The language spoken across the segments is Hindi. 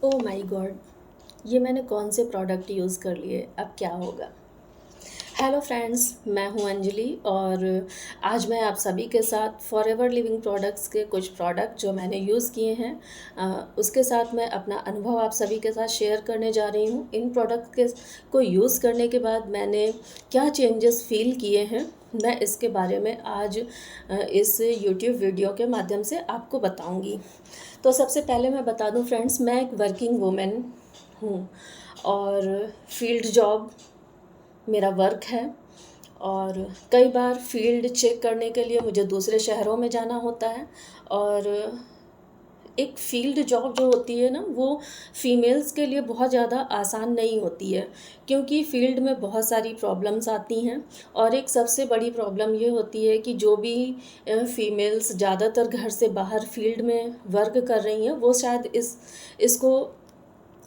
Oh my God! ये मैंने कौन से प्रोडक्ट यूज़ कर लिए, अब क्या होगा? हेलो फ्रेंड्स, मैं हूँ अंजलि और आज मैं आप सभी के साथ फॉरएवर लिविंग प्रोडक्ट्स के कुछ प्रोडक्ट जो मैंने यूज़ किए हैं उसके साथ मैं अपना अनुभव आप सभी के साथ शेयर करने जा रही हूँ। इन प्रोडक्ट के को यूज़ करने के बाद मैंने क्या चेंजेस फ़ील किए हैं, मैं इसके बारे में आज इस यूट्यूब वीडियो के माध्यम से आपको बताऊँगी। तो सबसे पहले मैं बता दूँ फ्रेंड्स, मैं एक वर्किंग वूमेन हूँ और फील्ड जॉब मेरा वर्क है और कई बार फील्ड चेक करने के लिए मुझे दूसरे शहरों में जाना होता है। और एक फील्ड जॉब जो होती है ना, वो फीमेल्स के लिए बहुत ज़्यादा आसान नहीं होती है, क्योंकि फील्ड में बहुत सारी प्रॉब्लम्स आती हैं। और एक सबसे बड़ी प्रॉब्लम ये होती है कि जो भी फीमेल्स ज़्यादातर घर से बाहर फील्ड में वर्क कर रही हैं, वो शायद इसको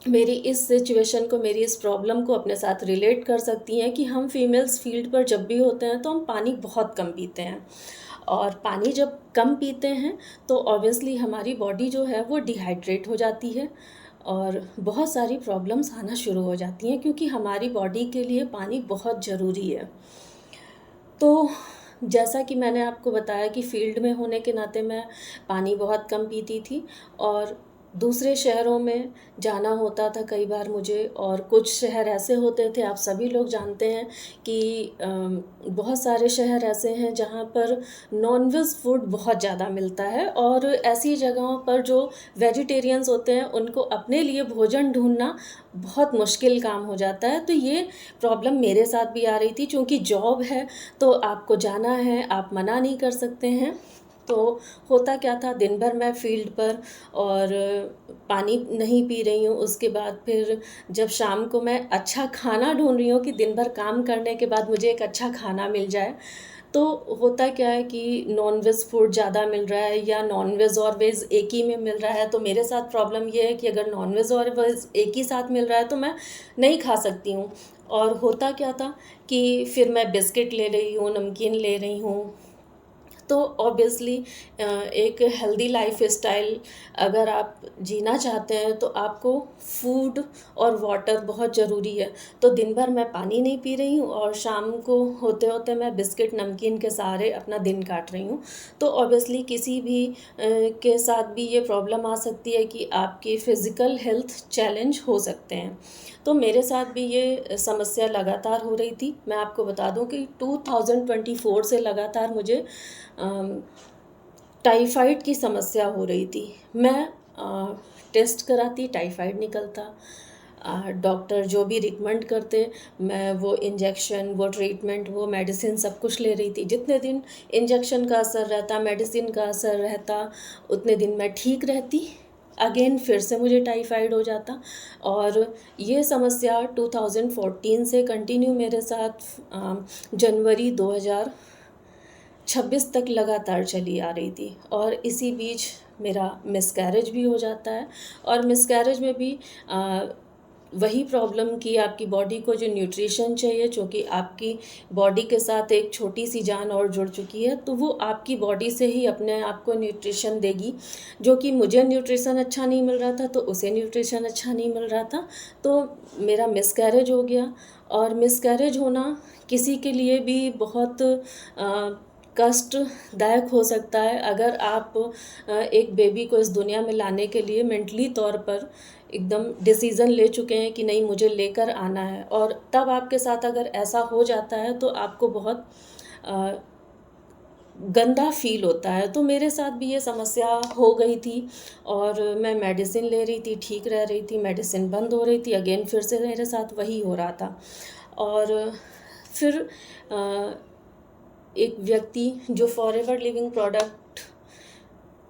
मेरी इस सिचुएशन को, मेरी इस प्रॉब्लम को अपने साथ रिलेट कर सकती हैं कि हम फीमेल्स फील्ड पर जब भी होते हैं तो हम पानी बहुत कम पीते हैं। और पानी जब कम पीते हैं तो ऑब्वियसली हमारी बॉडी जो है वो डिहाइड्रेट हो जाती है और बहुत सारी प्रॉब्लम्स आना शुरू हो जाती हैं, क्योंकि हमारी बॉडी के लिए पानी बहुत ज़रूरी है। तो जैसा कि मैंने आपको बताया कि फ़ील्ड में होने के नाते मैं पानी बहुत कम पीती थी और दूसरे शहरों में जाना होता था कई बार मुझे। और कुछ शहर ऐसे होते थे, आप सभी लोग जानते हैं कि बहुत सारे शहर ऐसे हैं जहाँ पर नॉन-वेज फूड बहुत ज़्यादा मिलता है और ऐसी जगहों पर जो वेजिटेरियंस होते हैं उनको अपने लिए भोजन ढूँढना बहुत मुश्किल काम हो जाता है। तो ये प्रॉब्लम मेरे साथ भी आ रही थी, चूँकि जॉब है तो आपको जाना है, आप मना नहीं कर सकते हैं। तो होता क्या था, दिन भर मैं फ़ील्ड पर और पानी नहीं पी रही हूँ, उसके बाद फिर जब शाम को मैं अच्छा खाना ढूँढ रही हूँ कि दिन भर काम करने के बाद मुझे एक अच्छा खाना मिल जाए, तो होता क्या है कि नॉन-वेज फूड ज़्यादा मिल रहा है या नॉन-वेज और वेज एक ही में मिल रहा है। तो मेरे साथ प्रॉब्लम ये है कि अगर नॉन-वेज और वेज एक ही साथ मिल रहा है तो मैं नहीं खा सकती हूँ। और होता क्या था कि फिर मैं बिस्किट ले रही हूँ, नमकीन ले रही हूँ। तो ऑब्वियसली एक हेल्दी लाइफ स्टाइल अगर आप जीना चाहते हैं तो आपको फूड और वाटर बहुत ज़रूरी है। तो दिन भर मैं पानी नहीं पी रही हूँ और शाम को होते-होते मैं बिस्किट, नमकीन के सहारे अपना दिन काट रही हूँ। तो ऑब्वियसली किसी भी के साथ भी ये प्रॉब्लम आ सकती है कि आपकी फ़िज़िकल हेल्थ चैलेंज हो सकते हैं। तो मेरे साथ भी ये समस्या लगातार हो रही थी। मैं आपको बता दूँ कि 2024 से लगातार मुझे टाइफाइड की समस्या हो रही थी। मैं टेस्ट कराती, टाइफाइड निकलता। डॉक्टर जो भी रिकमेंड करते, मैं वो इंजेक्शन, वो ट्रीटमेंट, वो मेडिसिन सब कुछ ले रही थी। जितने दिन इंजेक्शन का असर रहता, मेडिसिन का असर रहता, उतने दिन मैं ठीक रहती। अगेन फिर से मुझे टाइफाइड हो जाता। और ये समस्या 2014 से कंटिन्यू मेरे साथ जनवरी 2026 तक लगातार चली आ रही थी। और इसी बीच मेरा मिसकैरेज भी हो जाता है। और मिसकैरेज में भी वही प्रॉब्लम कि आपकी बॉडी को जो न्यूट्रिशन चाहिए, चूँकि आपकी बॉडी के साथ एक छोटी-सी जान और जुड़ चुकी है, तो वो आपकी बॉडी से ही अपने आप को न्यूट्रिशन देगी। जो कि मुझे न्यूट्रिशन अच्छा नहीं मिल रहा था, तो उसे न्यूट्रिशन अच्छा नहीं मिल रहा था। तो मेरा मिसकैरेज हो गया। और मिसकैरेज होना किसी के लिए भी बहुत कष्टदायक हो सकता है अगर आप एक बेबी को इस दुनिया में लाने के लिए मेंटली तौर पर एकदम डिसीज़न ले चुके हैं कि नहीं, मुझे लेकर आना है। और तब आपके साथ अगर ऐसा हो जाता है तो आपको बहुत अ, गंदा फ़ील होता है। तो मेरे साथ भी ये समस्या हो गई थी और मैं मेडिसिन ले रही थी, ठीक रह रही थी, मेडिसिन बंद हो रही थी, अगेन फिर से मेरे साथ वही हो रहा था। और फिर अ, एक व्यक्ति जो फॉरएवर लिविंग प्रोडक्ट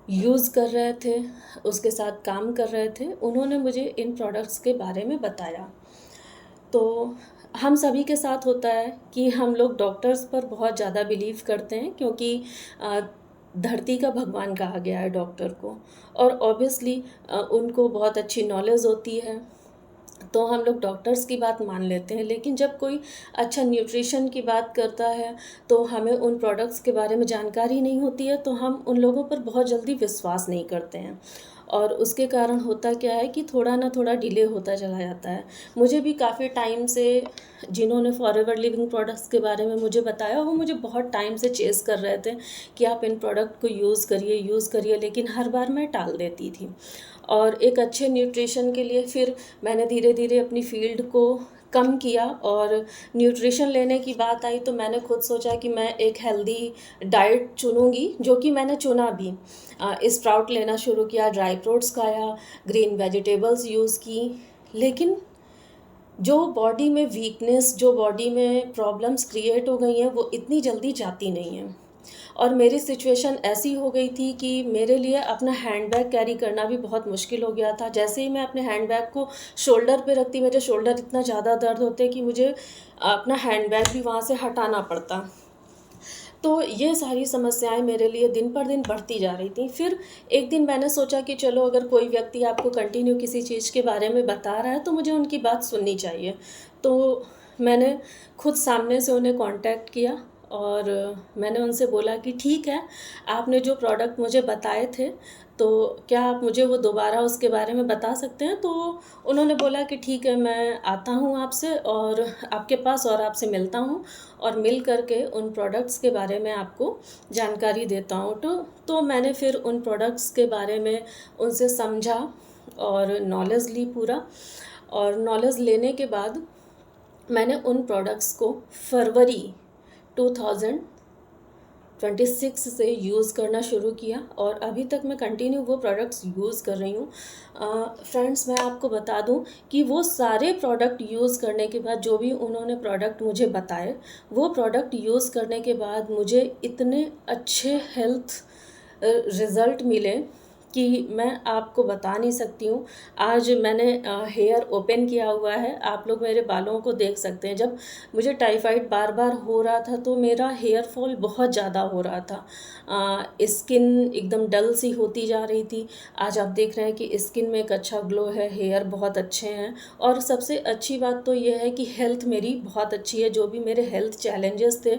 यूज़ कर रहे थे, उसके साथ काम कर रहे थे, उन्होंने मुझे इन प्रोडक्ट्स के बारे में बताया। तो हम सभी के साथ होता है कि हम लोग डॉक्टर्स पर बहुत ज़्यादा बिलीव करते हैं, क्योंकि अ, धरती का भगवान कहा गया है डॉक्टर को। और ऑब्वियसली उनको बहुत अच्छी नॉलेज होती है, तो हम लोग डॉक्टर्स की बात मान लेते हैं। लेकिन जब कोई अच्छा न्यूट्रिशन की बात करता है तो हमें उन प्रोडक्ट्स के बारे में जानकारी नहीं होती है, तो हम उन लोगों पर बहुत जल्दी विश्वास नहीं करते हैं। और उसके कारण होता क्या है कि थोड़ा ना थोड़ा डिले होता चला जाता है। मुझे भी काफ़ी टाइम से जिन्होंने फॉरएवर लिविंग प्रोडक्ट्स के बारे में मुझे बताया, वो मुझे बहुत टाइम से चेज़ कर रहे थे कि आप इन प्रोडक्ट को यूज़ करिए, लेकिन हर बार मैं टाल देती थी। और एक अच्छे न्यूट्रिशन के लिए फिर मैंने धीरे धीरे अपनी फ़ील्ड को कम किया, और न्यूट्रिशन लेने की बात आई तो मैंने खुद सोचा कि मैं एक हेल्दी डाइट चुनूँगी, जो कि मैंने चुना भी। स्प्राउट लेना शुरू किया, ड्राई फ्रूट्स खाया, ग्रीन वेजिटेबल्स यूज़ की, लेकिन जो बॉडी में वीकनेस, जो बॉडी में प्रॉब्लम्स क्रिएट हो गई हैं, वो इतनी जल्दी जाती नहीं हैं। और मेरी सिचुएशन ऐसी हो गई थी कि मेरे लिए अपना हैंडबैग कैरी करना भी बहुत मुश्किल हो गया था। जैसे ही मैं अपने हैंडबैग को शोल्डर पे रखती, मेरे शोल्डर इतना ज़्यादा दर्द होते कि मुझे अपना हैंडबैग भी वहाँ से हटाना पड़ता। तो ये सारी समस्याएं मेरे लिए दिन पर दिन बढ़ती जा रही थी। फिर एक दिन मैंने सोचा कि चलो, अगर कोई व्यक्ति आपको कंटिन्यू किसी चीज़ के बारे में बता रहा है तो मुझे उनकी बात सुननी चाहिए। तो मैंने खुद सामने से उन्हें कांटेक्ट किया, और मैंने उनसे बोला कि ठीक है, आपने जो प्रोडक्ट मुझे बताए थे, तो क्या आप मुझे वो दोबारा उसके बारे में बता सकते हैं? तो उन्होंने बोला कि ठीक है, मैं आता हूँ आपसे और आपके पास और आपसे मिलता हूँ, और मिल कर के उन प्रोडक्ट्स के बारे में आपको जानकारी देता हूँ। तो मैंने फिर उन प्रोडक्ट्स के बारे में उनसे समझा और नॉलेज ली पूरा। और नॉलेज लेने के बाद मैंने उन प्रोडक्ट्स को फरवरी 2026 से यूज़ करना शुरू किया, और अभी तक मैं कंटिन्यू वो प्रोडक्ट्स यूज़ कर रही हूँ। फ्रेंड्स, मैं आपको बता दूँ कि वो सारे प्रोडक्ट यूज़ करने के बाद, जो भी उन्होंने प्रोडक्ट मुझे बताए, वो प्रोडक्ट यूज़ करने के बाद मुझे इतने अच्छे हेल्थ रिज़ल्ट मिले कि मैं आपको बता नहीं सकती हूँ। आज मैंने हेयर ओपन किया हुआ है, आप लोग मेरे बालों को देख सकते हैं। जब मुझे टाइफाइड बार बार हो रहा था तो मेरा हेयर फॉल बहुत ज़्यादा हो रहा था, स्किन एकदम डल सी होती जा रही थी। आज आप देख रहे हैं कि स्किन में एक अच्छा ग्लो है, हेयर बहुत अच्छे हैं, और सबसे अच्छी बात तो ये है कि हेल्थ मेरी बहुत अच्छी है। जो भी मेरे हेल्थ चैलेंजेस थे,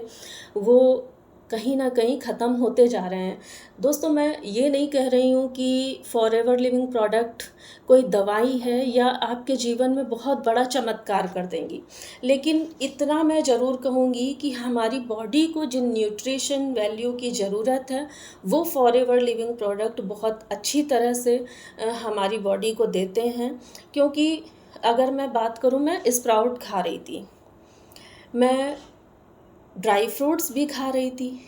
वो कहीं ना कहीं ख़त्म होते जा रहे हैं। दोस्तों, मैं ये नहीं कह रही हूँ कि फॉरएवर लिविंग प्रोडक्ट कोई दवाई है या आपके जीवन में बहुत बड़ा चमत्कार कर देंगी, लेकिन इतना मैं ज़रूर कहूँगी कि हमारी बॉडी को जिन न्यूट्रिशन वैल्यू की ज़रूरत है, वो फॉरएवर लिविंग प्रोडक्ट बहुत अच्छी तरह से हमारी बॉडी को देते हैं। क्योंकि अगर मैं बात करूँ, मैं स्प्राउट खा रही थी, मैं ड्राई फ्रूट्स भी खा रही थी,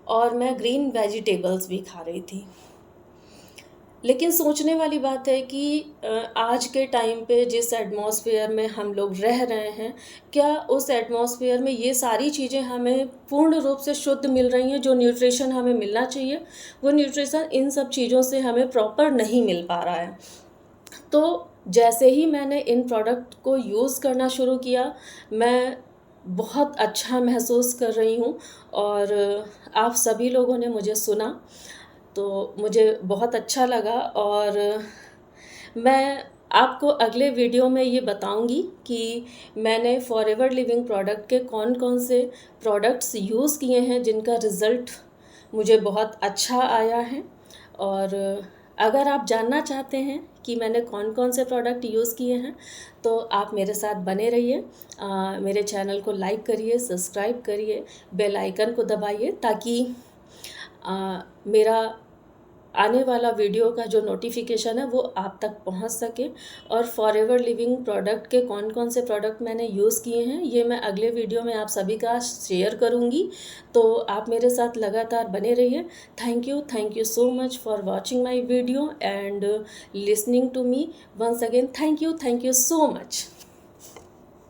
और मैं ग्रीन वेजिटेबल्स भी खा रही थी। लेकिन सोचने वाली बात है कि आज के टाइम पे जिस एटमॉस्फेयर में हम लोग रह रहे हैं, क्या उस एटमॉस्फेयर में ये सारी चीज़ें हमें पूर्ण रूप से शुद्ध मिल रही हैं? जो न्यूट्रिशन हमें मिलना चाहिए, वो न्यूट्रिशन इन सब चीज़ों से हमें प्रॉपर नहीं मिल पा रहा है। तो जैसे ही मैंने इन प्रोडक्ट को यूज़ करना शुरू किया, मैं बहुत अच्छा महसूस कर रही हूँ, और आप सभी लोगों ने मुझे सुना, तो मुझे बहुत अच्छा लगा। और मैं आपको अगले वीडियो में ये बताऊंगी कि मैंने फॉरएवर लिविंग प्रोडक्ट के कौन कौन से प्रोडक्ट्स यूज़ किए हैं जिनका रिज़ल्ट मुझे बहुत अच्छा आया है। और अगर आप जानना चाहते हैं कि मैंने कौन कौन से प्रोडक्ट यूज़ किए हैं, तो आप मेरे साथ बने रहिए। मेरे चैनल को लाइक करिए, सब्सक्राइब करिए, बेल आइकन को दबाइए, ताकि मेरा आने वाला वीडियो का जो नोटिफिकेशन है वो आप तक पहुंच सके। और फॉरएवर लिविंग प्रोडक्ट के कौन कौन से प्रोडक्ट मैंने यूज़ किए हैं, ये मैं अगले वीडियो में आप सभी का शेयर करूंगी। तो आप मेरे साथ लगातार बने रहिए। Thank you so much for watching my video and listening to me once again. Thank you so much.